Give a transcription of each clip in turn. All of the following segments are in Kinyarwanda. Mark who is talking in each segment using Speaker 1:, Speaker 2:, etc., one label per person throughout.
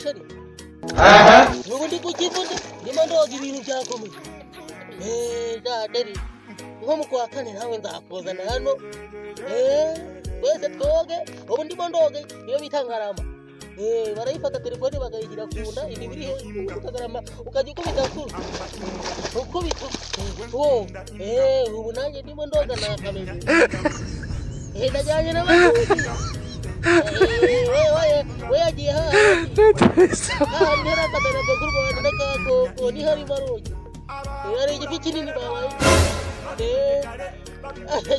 Speaker 1: shari nubundi kukivuna ndimo ndoga ibintu byakomeye daderi nko mu kwa kane nawe nzakuzana hano wese twoge ubu ndimo ndoge iyo bita ngarama barayifata telefone bakayishyira ku nda ibi biri hejuru ukagarama ukajya ukubita kuru ukubita ubu nanjye ndimo ndoga nakameze ndajyanye n'abakuzi we yagiye hahandi hari akadarapo k'u Rwanda n'akakoko ni hari marogi hari igifi kinini babaye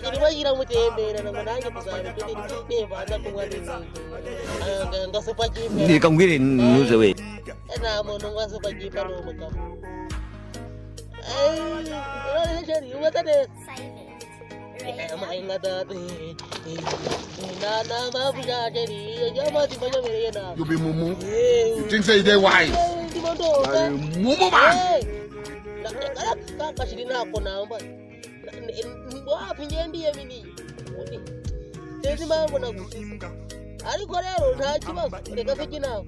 Speaker 1: kirimo kiramutembera ngo nanjye tuzabikora nibanza kunywa nga supa kipe
Speaker 2: nikamubwire ntuze we
Speaker 1: nta muntu ngo supa kipe ari umugabo sheri ubata neza amainga dati na mabu ya sheri jama di banyamereye na
Speaker 3: You be mumu. You think say they wise? Mumu man.
Speaker 1: Kashiri nako namba wapi ngendiye mini tezi mambo nagusize ariko rero nta kibazo reka tujye nawe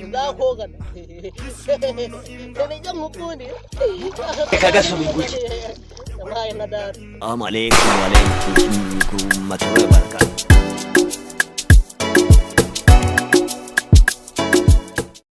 Speaker 1: ndakogana nijya nkukundi
Speaker 2: kagasubira guki
Speaker 1: amaye nka data
Speaker 2: Assalamu alaikum wa rahmatullahi wa barakatuh